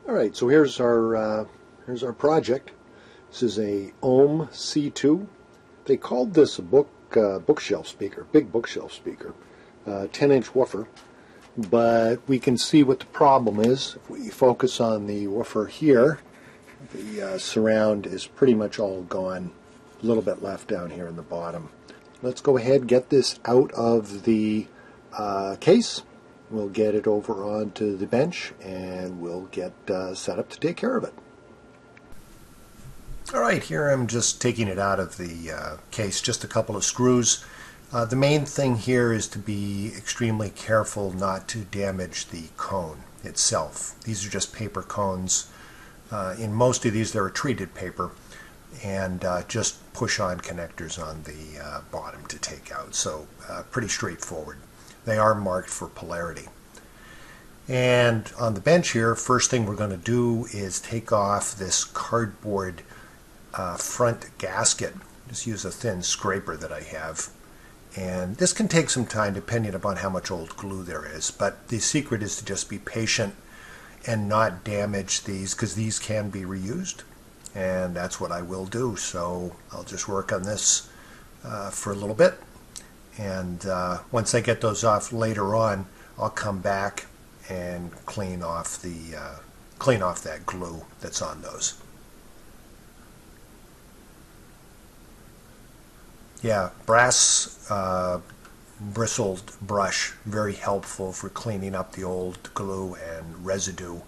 All right, so here's our project. This is a Ohm C2. They called this a bookshelf speaker, big bookshelf speaker, 10-inch woofer. But we can see what the problem is. If we focus on the woofer here, the surround is pretty much all gone. A little bit left down here in the bottom. Let's go ahead and get this out of the case. We'll get it over onto the bench and we'll get set up to take care of it. Alright, here I'm just taking it out of the case, just a couple of screws. The main thing here is to be extremely careful not to damage the cone itself. These are just paper cones. In most of these they're treated paper, and just push on connectors on the bottom to take out. So pretty straightforward. They are marked for polarity. And on the bench here, first thing we're going to do is take off this cardboard front gasket. Just use a thin scraper that I have. And this can take some time depending upon how much old glue there is. But the secret is to just be patient and not damage these, because these can be reused. And that's what I will do. So I'll just work on this for a little bit. And once I get those off later on, I'll come back and clean off that glue that's on those. Yeah, brass bristled brush, very helpful for cleaning up the old glue and residue.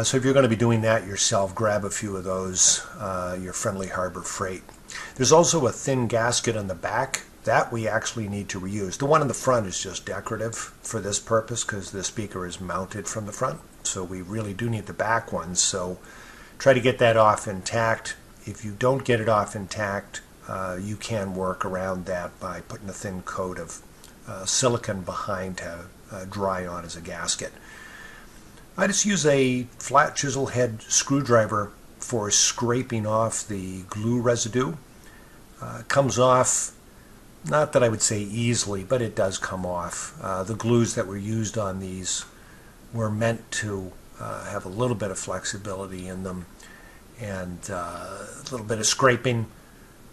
So if you're going to be doing that yourself, grab a few of those, your Friendly Harbor Freight. There's also a thin gasket on the back that we actually need to reuse. The one in the front is just decorative for this purpose because the speaker is mounted from the front. So we really do need the back one. So try to get that off intact. If you don't get it off intact, you can work around that by putting a thin coat of silicone behind to dry on as a gasket. I just use a flat chisel head screwdriver for scraping off the glue residue. It comes off, not that I would say easily, but it does come off. The glues that were used on these were meant to have a little bit of flexibility in them, and a little bit of scraping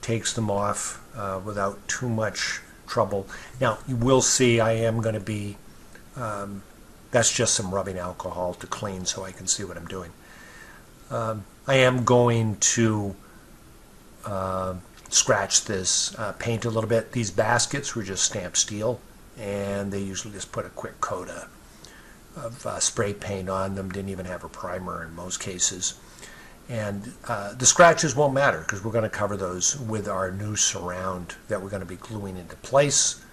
takes them off without too much trouble. Now you will see I am going to be, that's just some rubbing alcohol to clean so I can see what I'm doing. I am going to scratch this paint a little bit. These baskets were just stamped steel, and they usually just put a quick coat of spray paint on them. Didn't even have a primer in most cases. And the scratches won't matter because we're going to cover those with our new surround that we're going to be gluing into place.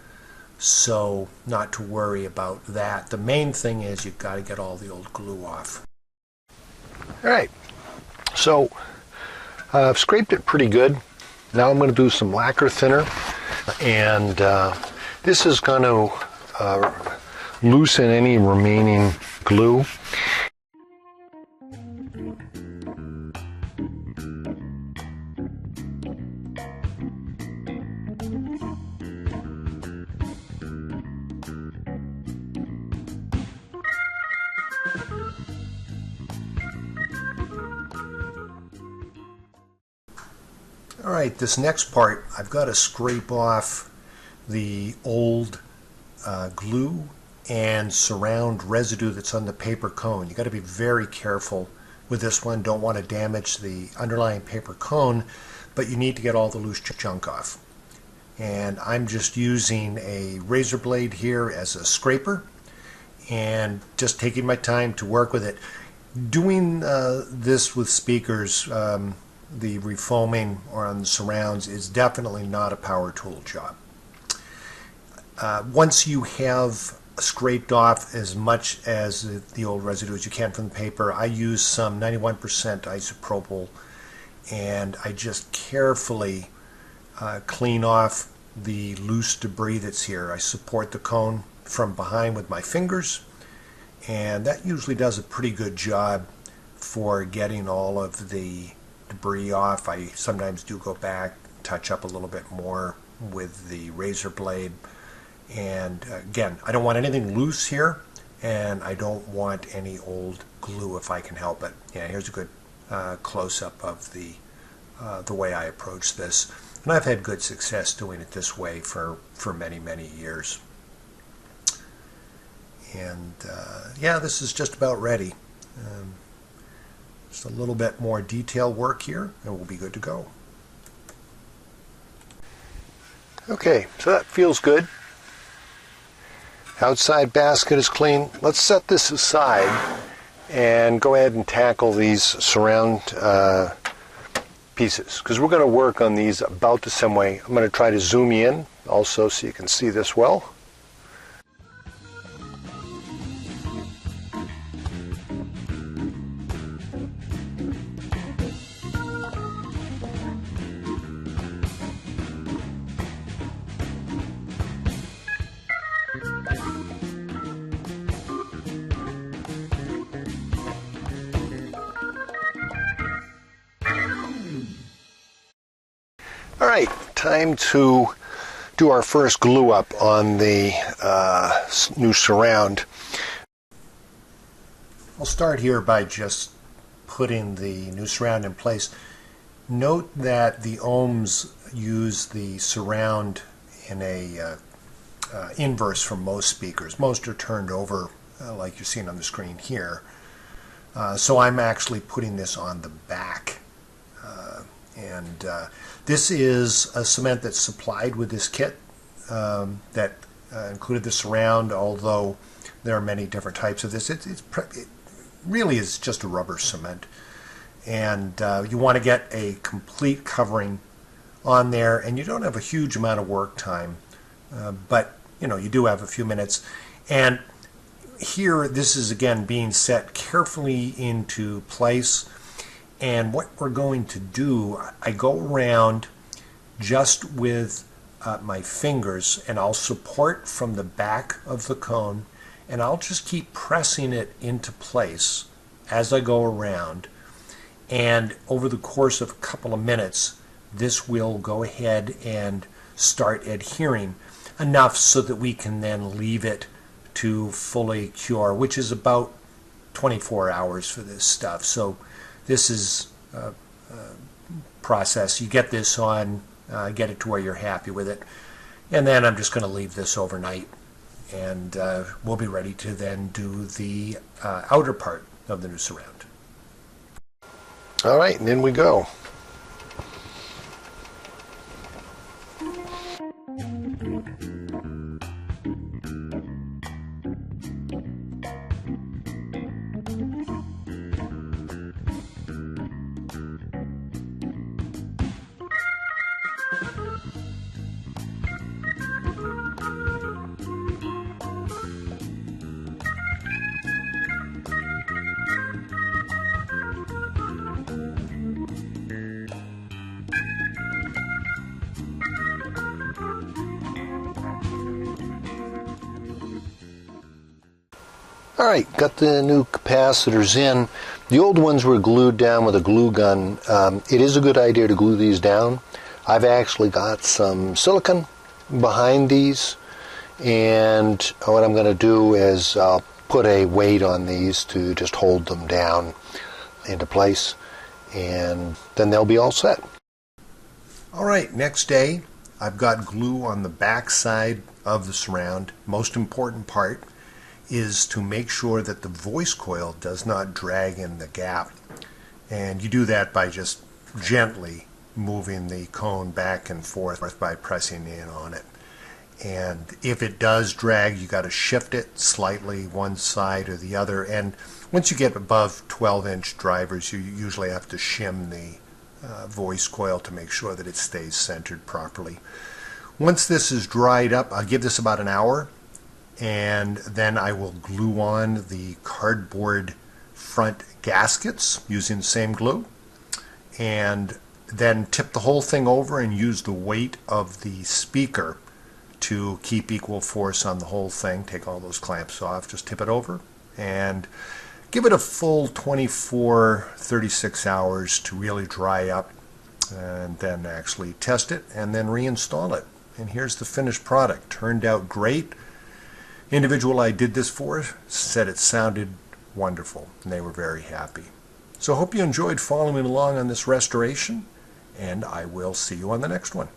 So not to worry about that. The main thing is you've got to get all the old glue off. All right, so I've scraped it pretty good. Now I'm going to do some lacquer thinner, and this is going to loosen any remaining glue. Alright, this next part, I've got to scrape off the old glue and surround residue that's on the paper cone. You've got to be very careful with this one. Don't want to damage the underlying paper cone, but you need to get all the loose junk off. And I'm just using a razor blade here as a scraper and just taking my time to work with it. Doing this with speakers, the refoaming or on the surrounds, is definitely not a power tool job. Once you have scraped off as much as the old residue as you can from the paper, I use some 91% isopropyl, and I just carefully clean off the loose debris that's here. I support the cone from behind with my fingers, and that usually does a pretty good job for getting all of the debris off. I sometimes do go back, touch up a little bit more with the razor blade, and again, I don't want anything loose here, and I don't want any old glue if I can help it. Yeah, here's a good close-up of the way I approach this. And I've had good success doing it this way for many, many years. And yeah, this is just about ready. Just a little bit more detail work here, and we'll be good to go. Okay, so that feels good. Outside basket is clean. Let's set this aside and go ahead and tackle these surround pieces, because we're going to work on these about the same way. I'm going to try to zoom you in also so you can see this well. All right, time to do our first glue up on the new surround. I'll start here by just putting the new surround in place. Note that the Ohms use the surround in a inverse from most speakers. Most are turned over like you're seeing on the screen here. So I'm actually putting this on the back. This is a cement that's supplied with this kit that included the surround, although there are many different types of this. It really is just a rubber cement. And you want to get a complete covering on there, and you don't have a huge amount of work time, but you know, you do have a few minutes. And here, this is again being set carefully into place. And what we're going to do, I go around just with my fingers, and I'll support from the back of the cone, and I'll just keep pressing it into place as I go around. And over the course of a couple of minutes, this will go ahead and start adhering enough so that we can then leave it to fully cure, which is about 24 hours for this stuff. So this is a process. You get this on, get it to where you're happy with it, and then I'm just going to leave this overnight, and we'll be ready to then do the outer part of the new surround. All right, and in we go. All right, got the new capacitors in. The old ones were glued down with a glue gun. It is a good idea to glue these down. I've actually got some silicone behind these, and what I'm going to do is I'll put a weight on these to just hold them down into place, and then they'll be all set. All right, next day, I've got glue on the back side of the surround. Most important part is to make sure that the voice coil does not drag in the gap. And you do that by just gently moving the cone back and forth by pressing in on it. And if it does drag, you got to shift it slightly one side or the other. And once you get above 12-inch drivers, you usually have to shim the voice coil to make sure that it stays centered properly. Once this is dried up, I'll give this about an hour, and then I will glue on the cardboard front gaskets using the same glue, and then tip the whole thing over and use the weight of the speaker to keep equal force on the whole thing. Take all those clamps off, just tip it over, and give it a full 24-36 hours to really dry up, and then actually test it and then reinstall it. And here's the finished product. Turned out great. individual I did this for said it sounded wonderful, and they were very happy. So I hope you enjoyed following along on this restoration, and I will see you on the next one.